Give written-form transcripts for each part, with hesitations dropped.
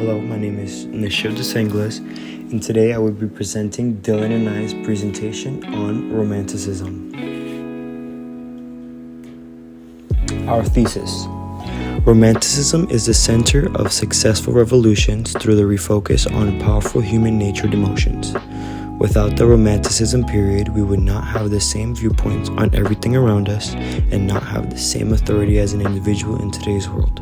Hello, my name is Nashil and today I will be presenting Dylan and I's presentation on Romanticism. Our thesis. Romanticism is the center of successful revolutions through the refocus on powerful human-natured emotions. Without the Romanticism period, we would not have the same viewpoints on everything around us and not have the same authority as an individual in today's world.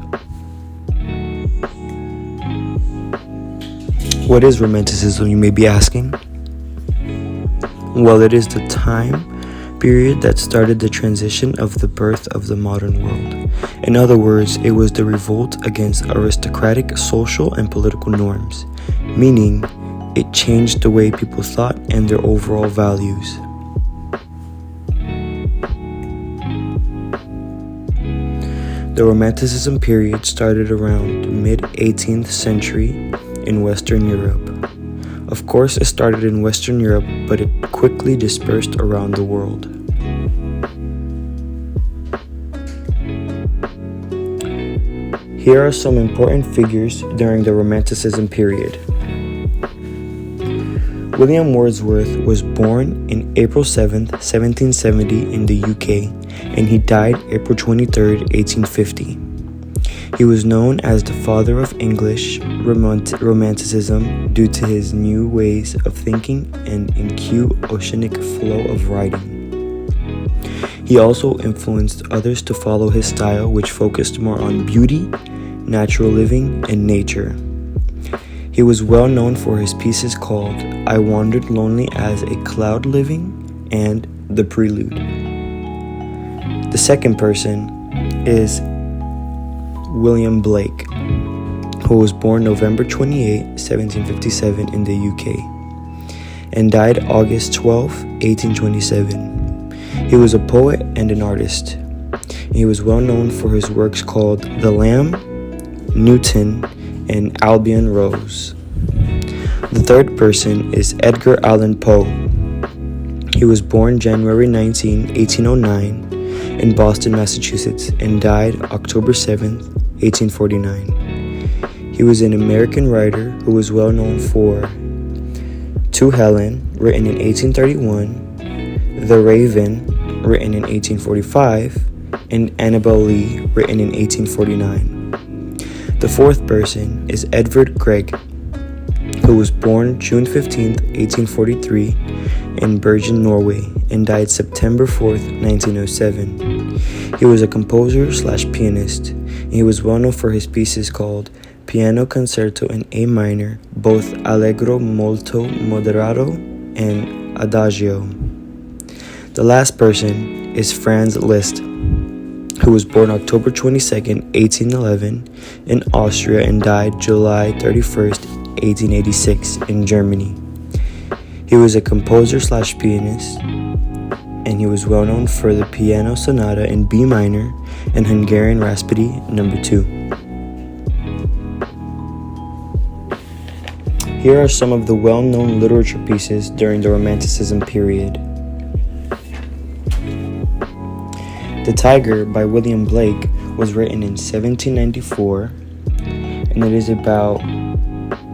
What is Romanticism, you may be asking? Well, it is the time period that started the transition of the birth of the modern world. In other words, it was the revolt against aristocratic social and political norms, meaning it changed the way people thought and their overall values. The Romanticism period started around mid-18th century in Western Europe. Of course, it started in Western Europe, but it quickly dispersed around the world. Here are some important figures during the Romanticism period. William Wordsworth was born in April 7th, 1770 in the UK, and he died April 23rd, 1850. He was known as the father of English Romanticism due to his new ways of thinking and acute oceanic flow of writing. He also influenced others to follow his style, which focused more on beauty, natural living, and nature. He was well known for his pieces called I Wandered Lonely as a Cloud Living and The Prelude. The second person is William Blake, who was born November 28, 1757 in the UK, and died August 12, 1827. He was a poet and an artist. He was well known for his works called The Lamb, Newton, and Albion Rose. The third person is Edgar Allan Poe. He was born January 19, 1809 in Boston, Massachusetts, and died October 7, 1849. He was an American writer who was well known for To Helen, written in 1831, The Raven, written in 1845, and Annabel Lee, written in 1849. The fourth person is Edvard Grieg, who was born June 15, 1843, in Bergen, Norway, and died September 4, 1907. He was a composer/pianist, and he was well known for his pieces called Piano Concerto in A minor, both Allegro molto moderato and Adagio. The last person is Franz Liszt, who was born October 22, 1811 in Austria and died July 31, 1886 in Germany. He was a composer/pianist, and he was well known for the Piano Sonata in B minor and Hungarian Rhapsody No. 2. Here are some of the well-known literature pieces during the Romanticism period. The Tiger by William Blake was written in 1794, and it is about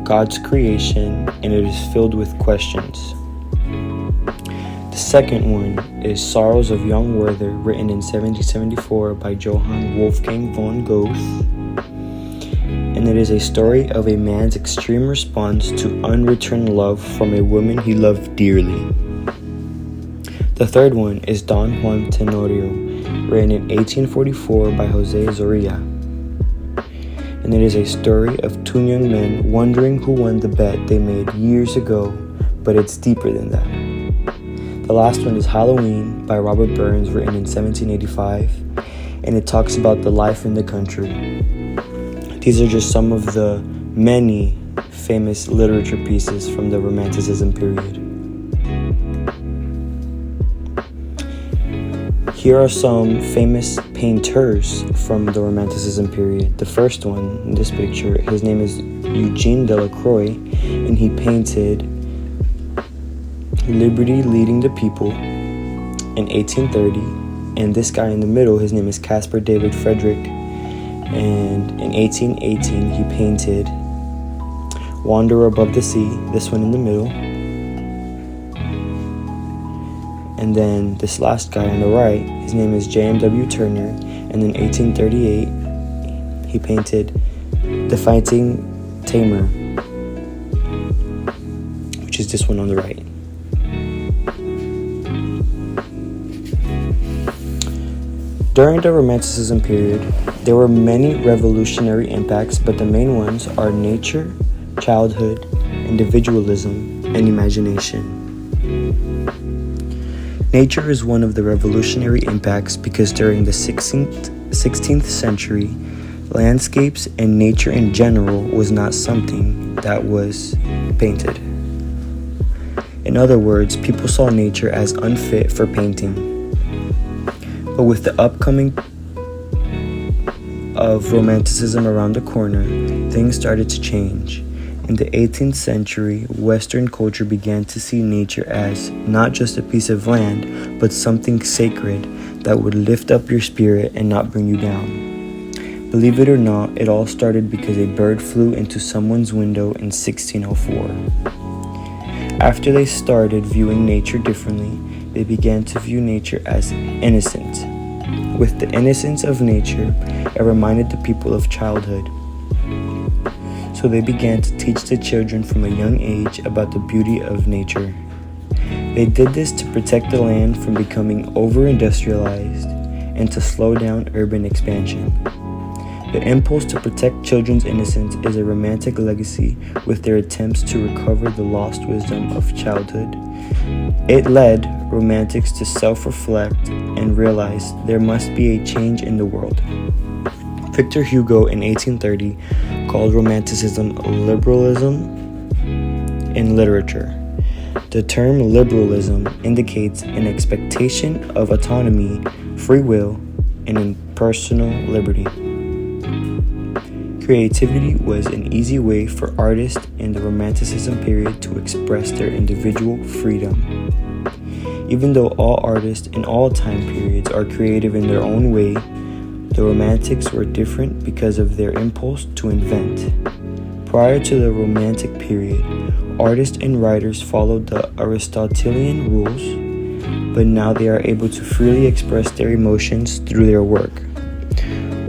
God's creation, and it is filled with questions. The second one is Sorrows of Young Werther, written in 1774 by Johann Wolfgang von Goethe, and it is a story of a man's extreme response to unreturned love from a woman he loved dearly. The third one is Don Juan Tenorio, written in 1844 by Jose Zorrilla, and it is a story of two young men wondering who won the bet they made years ago, but it's deeper than that. The last one is Halloween by Robert Burns, written in 1785, and it talks about the life in the country. These are just some of the many famous literature pieces from the Romanticism period. Here are some famous painters from the Romanticism period. The first one in this picture, his name is Eugene Delacroix, and he painted Liberty Leading the People in 1830. And this guy in the middle, his name is Caspar David Friedrich, and in 1818 he painted Wanderer Above the Sea, this one in the middle. And then this last guy on the right, his name is J.M.W. Turner, and in 1838 he painted The Fighting Tamer, which is this one on the right. During the Romanticism period, there were many revolutionary impacts, but the main ones are nature, childhood, individualism, and imagination. Nature is one of the revolutionary impacts because during the 16th century, landscapes and nature in general was not something that was painted. In other words, people saw nature as unfit for painting. But with the upcoming of Romanticism around the corner, things started to change. In the 18th century, Western culture began to see nature as not just a piece of land, but something sacred that would lift up your spirit and not bring you down. Believe it or not, it all started because a bird flew into someone's window in 1604. After they started viewing nature differently, they began to view nature as innocent. With the innocence of nature, it reminded the people of childhood. So they began to teach the children from a young age about the beauty of nature. They did this to protect the land from becoming over-industrialized and to slow down urban expansion. The impulse to protect children's innocence is a romantic legacy with their attempts to recover the lost wisdom of childhood. It led Romantics to self-reflect and realize there must be a change in the world. Victor Hugo in 1830 called Romanticism liberalism in literature. The term liberalism indicates an expectation of autonomy, free will, and personal liberty. Creativity was an easy way for artists in the Romanticism period to express their individual freedom. Even though all artists in all time periods are creative in their own way, the Romantics were different because of their impulse to invent. Prior to the Romantic period, artists and writers followed the Aristotelian rules, but now they are able to freely express their emotions through their work.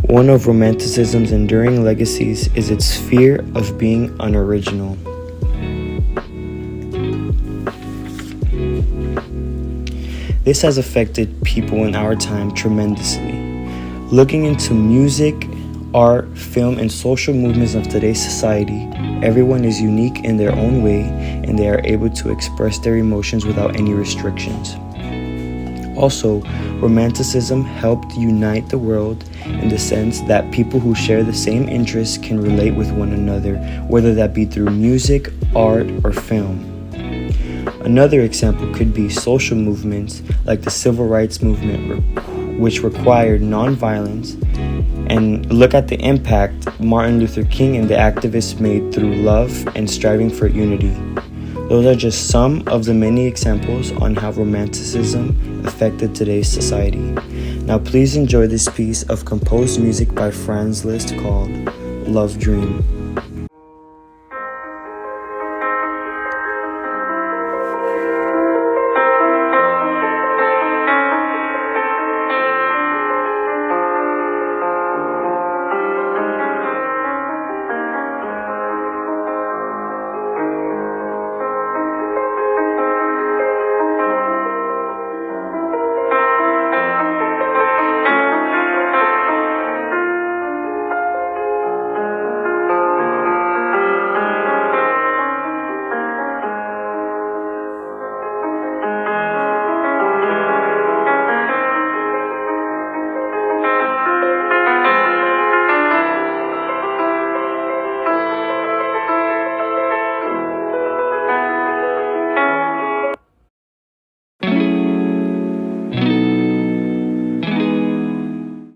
One of Romanticism's enduring legacies is its fear of being unoriginal. This has affected people in our time tremendously. Looking into music, art, film, and social movements of today's society, everyone is unique in their own way and they are able to express their emotions without any restrictions. Also, Romanticism helped unite the world in the sense that people who share the same interests can relate with one another, whether that be through music, art, or film. Another example could be social movements like the Civil Rights Movement, which required nonviolence, and look at the impact Martin Luther King and the activists made through love and striving for unity. Those are just some of the many examples on how Romanticism affected today's society. Now please enjoy this piece of composed music by Franz Liszt called Love Dream.